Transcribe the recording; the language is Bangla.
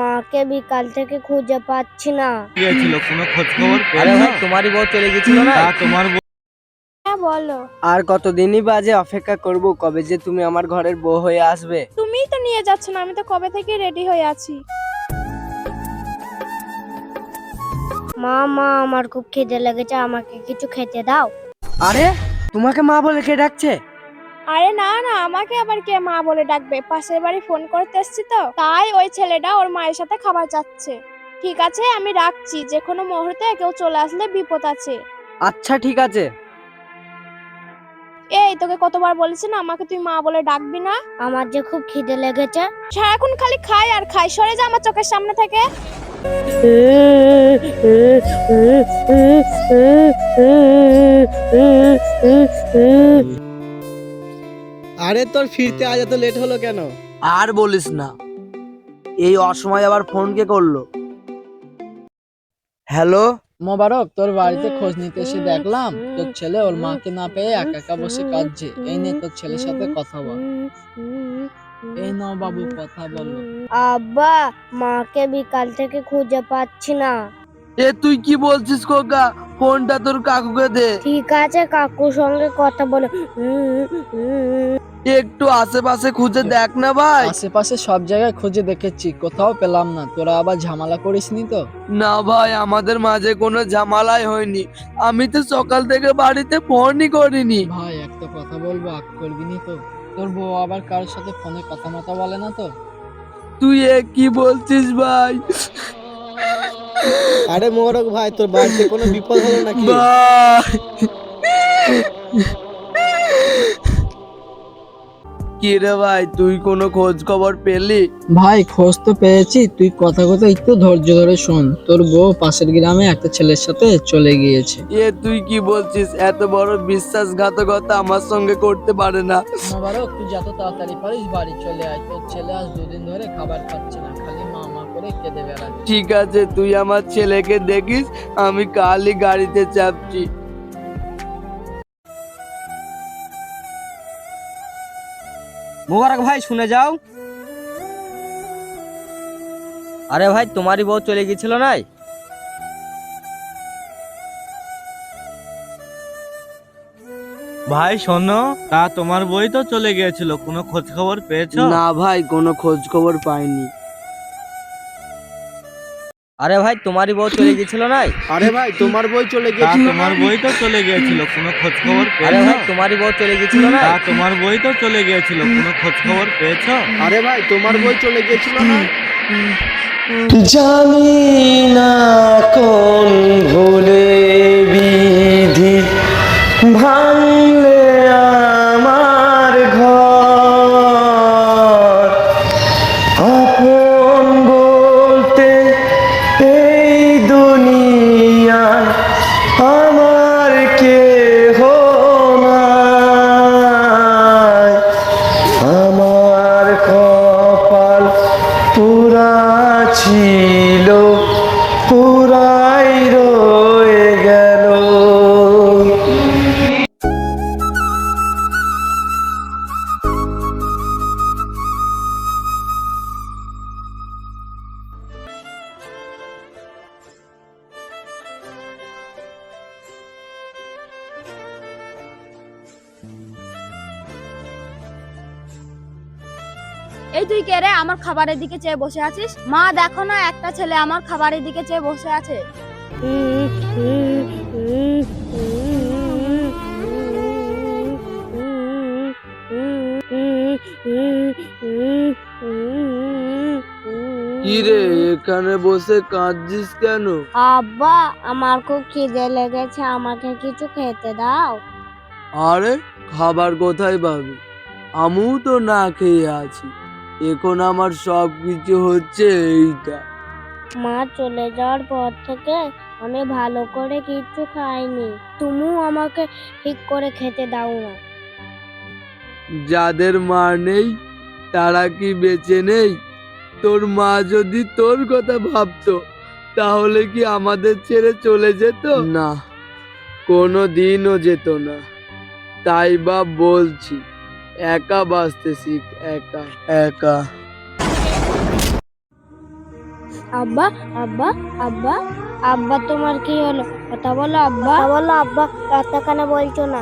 মাকে বিকাল থেকে খুঁজে পাচ্ছি না। গিয়েছিল, কোনো খোঁজ খবর আরে পেয়েছো? ভাই, তোমারই বউ চলে গেছিল না? তোমার হ্যাঁ বলো। আর কতদিনই বাজে অপেক্ষা করব, কবে যে তুমি আমার ঘরের বউ হয়ে আসবে? তুমিই তো নিয়ে যাচ্ছ না, আমি তো কবে থেকে রেডি হয়ে আছি। মা মা আমার খুব খিদে লেগেছে, আমাকে কিছু খেতে দাও। আরে তোমাকে মা বলে কে ডাকছে? আরে না না, আমাকে আবার কে মা বলে ডাকবে? পাশের বাড়ি ফোন করতে এসেছি তো, তাই ওই ছেলেটা ওর মায়ের সাথে খাবার চাচ্ছে। ঠিক আছে, আমি রাখছি, যে কোনো মুহূর্তে কেউ চলে আসলে বিপদ আছে। আচ্ছা ঠিক আছে। এই তোকে কতবার বলেছি না আমাকে তুই মা বলে ডাকবি না? আমার যে খুব খিদে লেগেছে। সারাক্ষণ খালি খাই আর খাই, সরে যা আমার চোখের সামনে থেকে। আরে তোর ফিরতে আজ এত লেট হলো কেন? আর বলিস না, এই অসময় আবার ফোন কে করলো? হ্যালো। মোবারক, তোর বাড়িতে খোঁজ নিতে এসে দেখলাম তোর ছেলে ওর মাকে না পেয়ে একা একা বসে কাঁদছে। এই নে তোর ছেলের সাথে কথা বল। এই নাও বাবু, কথা বলো। আব্বা, মাকে বিকাল থেকে খুঁজে পাচ্ছি না। এ তুই কি বলছিস খোকা? ফোনটা তোর কাকুকে দে। ঠিক আছে, কাকুর সঙ্গে কথা বলো। একটু আশেপাশে খুঁজে দেখ না ভাই। আশেপাশে সব জায়গায় খুঁজে দেখেছি, কোথাও পেলাম না। তোরা আবার ঝামেলা করিসনি তো? না ভাই, আমাদের মাঝে কোনো ঝামেলাই হয়নি। আমি তো সকাল থেকে বাড়িতে ফোনই করিনি। ভাই একটা কথা বলবো, আগ করবি নি তো? তোর বউ আবার কারোর সাথে ফোনে কথা মতো বলে না তো? তুই এ কি বলছিস ভাই? আরে মোবারক ভাই, তোর বাড়িতে কোনো বিপদ হলো নাকি? ভাই, কি রে ভাই, তুই কোনো খোঁজ খবর পেলি? ভাই খোঁজ তো পেয়েছি, তুই কথা একটু ধৈর্য ধরে শোন। তোর বউ পাশের গ্রামে একটা ছেলের সাথে চলে গিয়েছে। এ তুই কি বলছিস? এত বড় বিশ্বাসঘাতকতা আমার সঙ্গে করতে পারে না। মোবারক, তুই যত তাড়াতাড়ি পারিস বাড়ি চলে আয়। তোর ছেলে আজ দুদিন ধরে খাবার খাচ্ছে না, খালি মা মা করে কেঁদে বেড়াচ্ছে। ঠিক আছে, তুই আমার ছেলেকে দেখিস, আমি কালই গাড়িতে চাপছি। মোবারক ভাই, শুনে যাও। আরে ভাই, তোমারই বউ চলে গেছিল না? ভাই শোনো, তোমার বই তো চলে গিয়েছিল, কোনো খোঁজ খবর পেয়েছো? না ভাই, কোনো খোঁজ খবর পাইনি। আরে ভাই, তোমারই বউ চলে গেছিল না? আরে ভাই, তোমার বই চলে গেছিল। তোমার বই তো চলে গিয়েছিল, কোনো খোঁজ খবর আরে পেয়েছো? ভাই, তোমারই বউ চলে গেছিল না? তোমার বই তো চলে গিয়েছিল, কোনো খোঁজ খবর পেয়েছো? আরে ভাই, তোমার বই চলে গেছিল না? জানি না কোন ভুলে বিধি ভাঙলে আমার ঘর, আপন বলতে এই দুনিয়ায় আমার কেহ নাই। আমার কপাল পুরা ছিল, পুরাই রয়ে গেল। এই তুই কে রে, আমার খাবারের দিকে চেয়ে বসে আছিস? মা দেখো না, একটা ছেলে আমার খাবারের দিকে চেয়ে বসে আছে। কি রে, এখানে বসে কাঁদছিস কেন? আব্বা, আমার খুব খিদে লেগেছে, আমাকে কিছু খেতে দাও। আরে খাবার কোথায় পাবি? আমিও তো না খেয়ে আছি। এখন আমার সব কিছু হচ্ছে এইটা। মা চলে যাওয়ার পর থেকে আমি ভালো করে কিছু খাইনি। তুমিও আমাকে ঠিক করে খেতে দাও না। যাদের মা নেই তারা কি বেঁচে নেই? তোর মা যদি তোর কথা ভাবতো তাহলে কি আমাদের ছেড়ে চলে যেত? না, কোনো দিনও যেত না। তাই বা বলছি, একা বাঁচতে শিখ, একা একা। আব্বা আব্বা আব্বা আব্বা তোমার কি হলো? কথা বলো আব্বা, কথা বলো আব্বা। কথা কেন বলছো না?